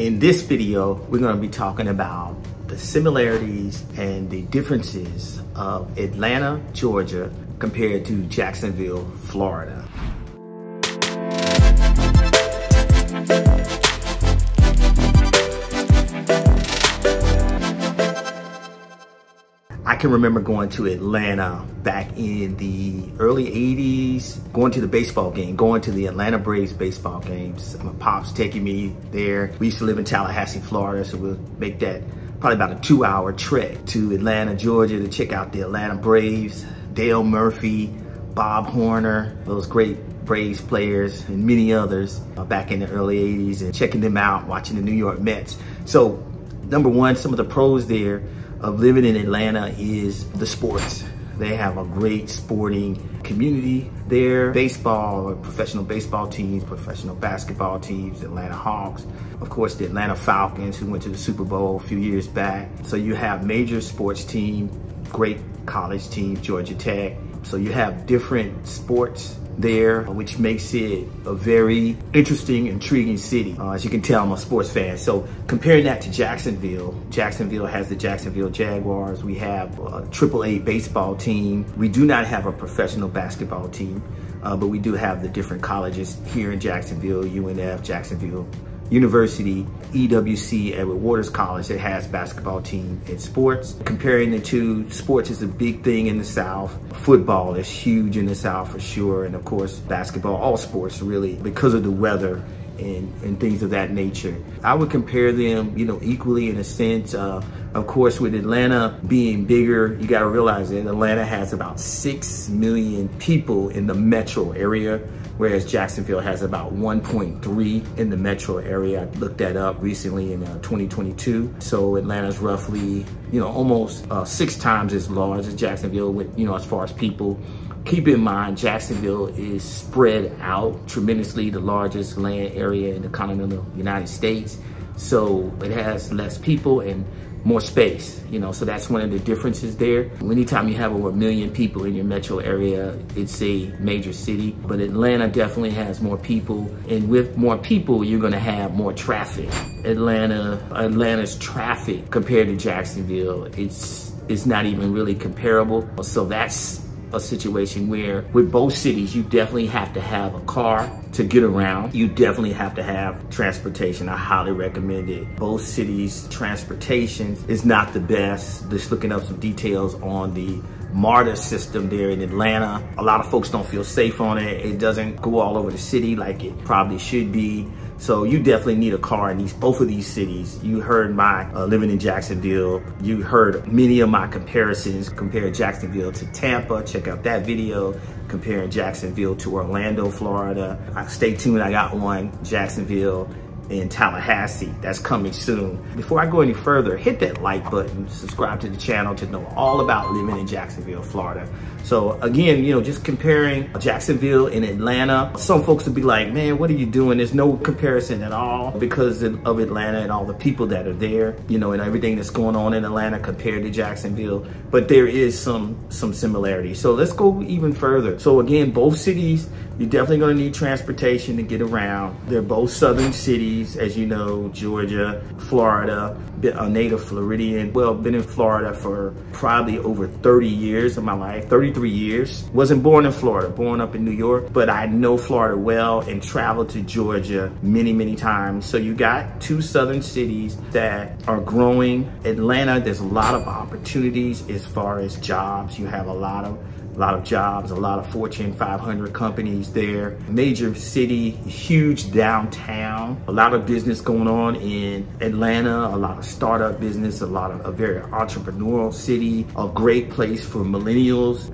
In this video, we're going to be talking about the similarities and the differences of Atlanta, Georgia, compared to Jacksonville, Florida. I can remember going to Atlanta back in the early 80s, going to the baseball game, going to the Atlanta Braves baseball games. My pops taking me there. We used to live in Tallahassee, Florida, so we'll make that probably about a 2-hour trek to Atlanta, Georgia to check out the Atlanta Braves, Dale Murphy, Bob Horner, those great Braves players and many others back in the early 80s, and checking them out, watching the New York Mets. So number one, some of the pros there of living in Atlanta is the sports. They have a great sporting community there. Baseball, professional baseball teams, professional basketball teams, the Atlanta Hawks, of course the Atlanta Falcons, who went to the Super Bowl a few years back. So you have major sports team, great college teams, Georgia Tech. So you have different sports there, which makes it a very interesting, intriguing city. As you can tell, I'm a sports fan. So comparing that to Jacksonville, Jacksonville has the Jacksonville Jaguars. We have a AAA baseball team. We do not have a professional basketball team, but we do have the different colleges here in Jacksonville, UNF, Jacksonville University, EWC, Edward Waters College that has basketball team and sports. Comparing the two, sports is a big thing in the South. Football is huge in the South for sure. And of course, basketball, all sports really, because of the weather and things of that nature. I would compare them, equally in a sense. Of course, with Atlanta being bigger, you gotta realize that Atlanta has about 6 million people in the metro area, whereas Jacksonville has about 1.3 in the metro area. I looked that up recently in 2022. So Atlanta's roughly, almost 6 times as large as Jacksonville with, as far as people. Keep in mind, Jacksonville is spread out tremendously, the largest land area in the continental United States. So it has less people and more space, so that's one of the differences there. Anytime you have over 1 million people in your metro area, it's a major city. But Atlanta definitely has more people, and with more people, you're gonna have more traffic. Atlanta's traffic compared to Jacksonville, it's not even really comparable. So that's a situation where with both cities, you definitely have to have a car to get around. You definitely have to have transportation. I highly recommend it. Both cities' transportation is not the best. Just looking up some details on the MARTA system there in Atlanta. A lot of folks don't feel safe on it. It doesn't go all over the city like it probably should be. So you definitely need a car in both of these cities. You heard my living in Jacksonville. You heard many of my comparisons. Compare Jacksonville to Tampa. Check out that video. Comparing Jacksonville to Orlando, Florida. Stay tuned, I got one, Jacksonville in Tallahassee. That's coming soon. Before I go any further, hit that like button, subscribe to the channel to know all about living in Jacksonville, Florida. So again, just comparing Jacksonville and Atlanta, some folks would be like, man, what are you doing? There's no comparison at all because of Atlanta and all the people that are there, and everything that's going on in Atlanta compared to Jacksonville. But there is some similarity. So let's go even further. So again, both cities, you're definitely gonna need transportation to get around. They're both southern cities, as you know, Georgia, Florida, a native Floridian. Well, been in Florida for probably over 30 years of my life, 33 years. Wasn't born in Florida, born up in New York, but I know Florida well and traveled to Georgia many, many times. So you got 2 southern cities that are growing. Atlanta, there's a lot of opportunities as far as jobs. You have a lot of jobs, a lot of Fortune 500 companies there. Major city, huge downtown, a lot of business going on in Atlanta, a lot of startup business, a very entrepreneurial city, a great place for millennials.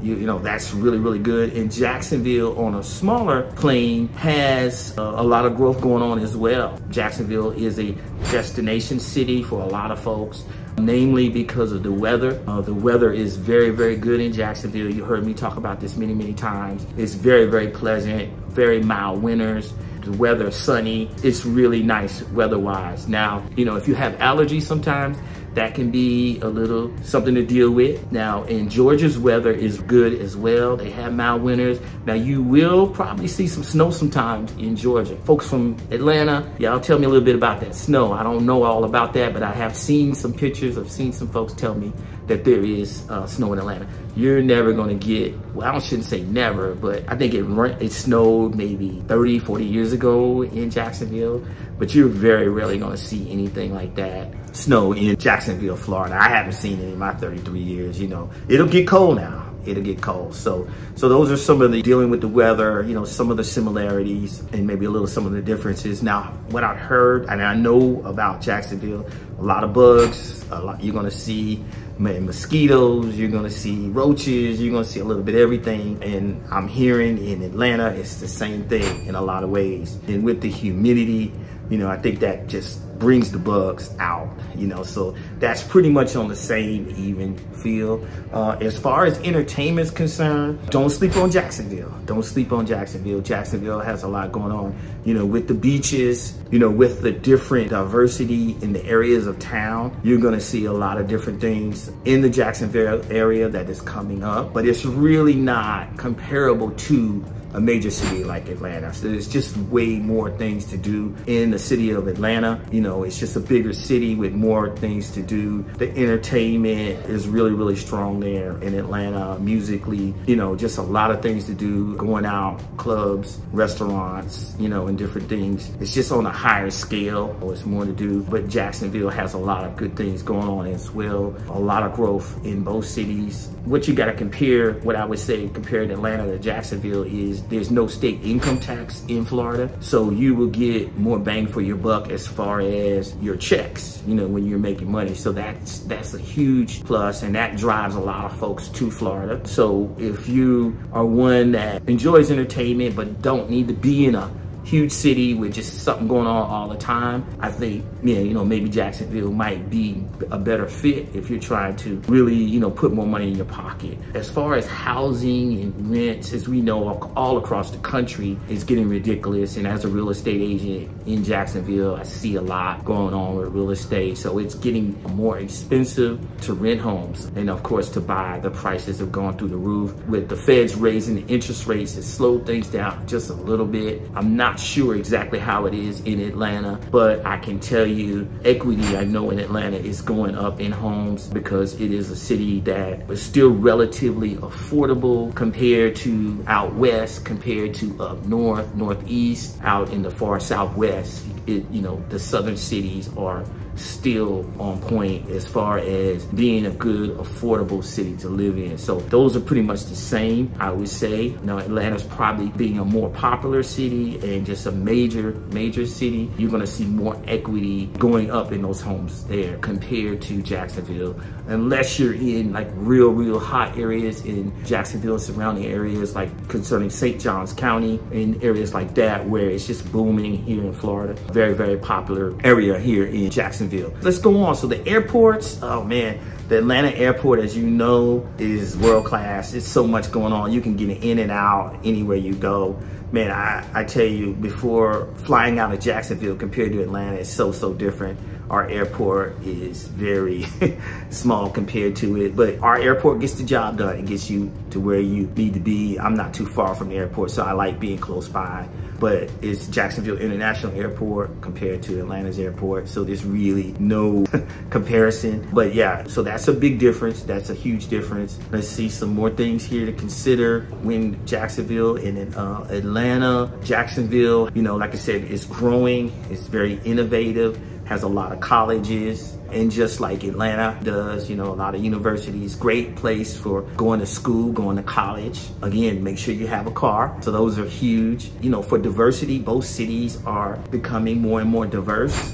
That's really, really good. And Jacksonville, on a smaller plane, has a lot of growth going on as well. Jacksonville is a destination city for a lot of folks, namely because of the weather. The weather is very, very good in Jacksonville. You heard me talk about this many, many times. It's very, very pleasant, very mild winters. The weather sunny. It's really nice weather-wise. Now, if you have allergies sometimes, that can be a little something to deal with. Now, in Georgia's weather is good as well. They have mild winters. Now, you will probably see some snow sometimes in Georgia. Folks from Atlanta, y'all tell me a little bit about that snow. I don't know all about that, but I have seen some pictures. I've seen some folks tell me that there is snow in Atlanta. You're never gonna get, well, I shouldn't say never, but I think it snowed maybe 30, 40 years ago in Jacksonville, but you're very rarely gonna see anything like that snow in Jacksonville, Florida. I haven't seen it in my 33 years, you know. It'll get cold now. It'll get cold. So those are some of the dealing with the weather, you know, some of the similarities and maybe a little some of the differences. Now, what I've heard and I know about Jacksonville, a lot of bugs, you're gonna see mosquitoes, you're gonna see roaches, you're gonna see a little bit of everything. And I'm hearing in Atlanta, it's the same thing in a lot of ways. And with the humidity, you know, I think that just brings the bugs out, you know, so that's pretty much on the same even feel. As far as entertainment's concerned, don't sleep on Jacksonville. Don't sleep on Jacksonville. Jacksonville has a lot going on, you know, with the beaches, you know, with the different diversity in the areas of town. You're gonna see a lot of different things in the Jacksonville area that is coming up, but it's really not comparable to a major city like Atlanta. So there's just way more things to do in the city of Atlanta. You know, it's just a bigger city with more things to do. The entertainment is really, really strong there in Atlanta, musically, you know, just a lot of things to do, going out, clubs, restaurants, you know, and different things. It's just on a higher scale, it's more to do, but Jacksonville has a lot of good things going on as well. A lot of growth in both cities. What you gotta compare, what I would say, compared Atlanta to Jacksonville is there's no state income tax in Florida. So you will get more bang for your buck as far as your checks, you know, when you're making money. So that's a huge plus, and that drives a lot of folks to Florida. So if you are one that enjoys entertainment but don't need to be in a huge city with just something going on all the time, I think, yeah, you know, maybe Jacksonville might be a better fit if you're trying to really, you know, put more money in your pocket. As far as housing and rents, as we know, all across the country is getting ridiculous. And as a real estate agent in Jacksonville, I see a lot going on with real estate. So it's getting more expensive to rent homes. And of course, to buy, the prices have gone through the roof. With the feds raising the interest rates, it slowed things down just a little bit. I'm not sure exactly how it is in Atlanta, but I can tell you equity, I know in Atlanta, is going up in homes because it is a city that is still relatively affordable compared to out west, compared to up north, northeast, out in the far southwest. You know, the southern cities are still on point as far as being a good, affordable city to live in. So those are pretty much the same, I would say. Now, Atlanta's probably being a more popular city and just a major city. You're gonna see more equity going up in those homes there compared to Jacksonville, unless you're in like real hot areas in Jacksonville and surrounding areas, like concerning St. Johns County, in areas like that where it's just booming here in Florida. Very popular area here in Jacksonville. Let's go on. So the airports, oh man, the Atlanta airport, as you know, is world class. It's so much going on. You can get in and out anywhere you go. Man, I tell you, before flying out of Jacksonville compared to Atlanta, it's so different. Our airport is very small compared to it, but our airport gets the job done. It gets you to where you need to be. I'm not too far from the airport, so I like being close by, but it's Jacksonville International Airport compared to Atlanta's airport, so there's really no comparison. But yeah, so that's a big difference. That's a huge difference. Let's see some more things here to consider when Jacksonville and Atlanta. Jacksonville, you know, like I said, is growing. It's very innovative, has a lot of colleges, and just like Atlanta does, you know, a lot of universities. Great place for going to school, going to college. Again, make sure you have a car. So those are huge. You know, for diversity, both cities are becoming more and more diverse.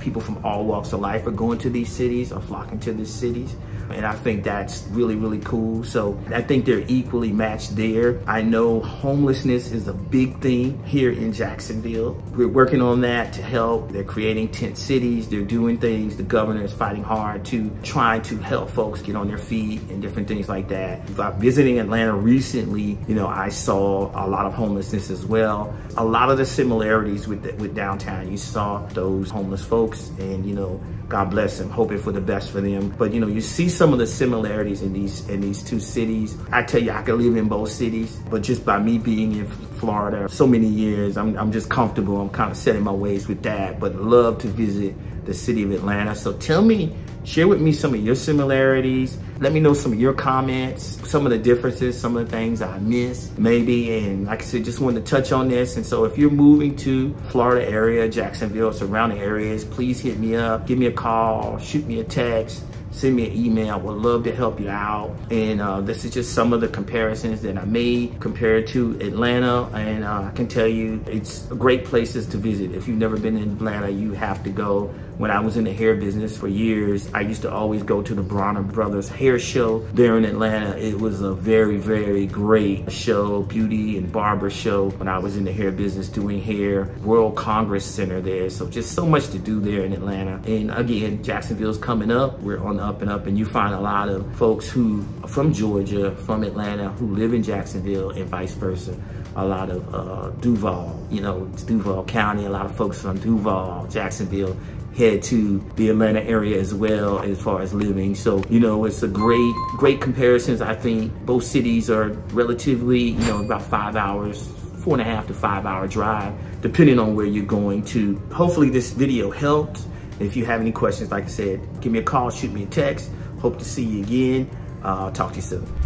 People from all walks of life are going to these cities, are flocking to these cities. And I think that's really, really cool. So I think they're equally matched there. I know homelessness is a big thing here in Jacksonville. We're working on that to help. They're creating tent cities. They're doing things. The governor is fighting hard to try to help folks get on their feet and different things like that. Visiting Atlanta recently, you know, I saw a lot of homelessness as well. A lot of the similarities with downtown. You saw those homeless folks, and you know, God bless them, hoping for the best for them. But you know, you see some of the similarities in these two cities. I tell you, I could live in both cities, but just by me being in Florida so many years, I'm just comfortable. I'm kind of setting my ways with that, but love to visit the city of Atlanta. So tell me, share with me some of your similarities. Let me know some of your comments, some of the differences, some of the things I missed maybe. And like I said, just wanted to touch on this. And so if you're moving to Florida area, Jacksonville, surrounding areas, please hit me up, give me a call, shoot me a text, send me an email. I would love to help you out. And this is just some of the comparisons that I made compared to Atlanta. And I can tell you, it's great places to visit. If you've never been in Atlanta, you have to go. When I was in the hair business for years, I used to always go to the Bronner Brothers hair show there in Atlanta. It was a very, very great show, beauty and barber show when I was in the hair business doing hair. World Congress Center there. So just so much to do there in Atlanta. And again, Jacksonville's coming up. We're on the up and up, and you find a lot of folks who are from Georgia, from Atlanta, who live in Jacksonville and vice versa. A lot of Duval, you know, it's Duval County, a lot of folks from Duval, Jacksonville, head to the Atlanta area as well as far as living. So, you know, it's a great comparisons. I think both cities are relatively, you know, about 5 hours, 4.5 to 5 hour drive, depending on where you're going to. Hopefully this video helped. If you have any questions, like I said, give me a call, shoot me a text. Hope to see you again. Talk to you soon.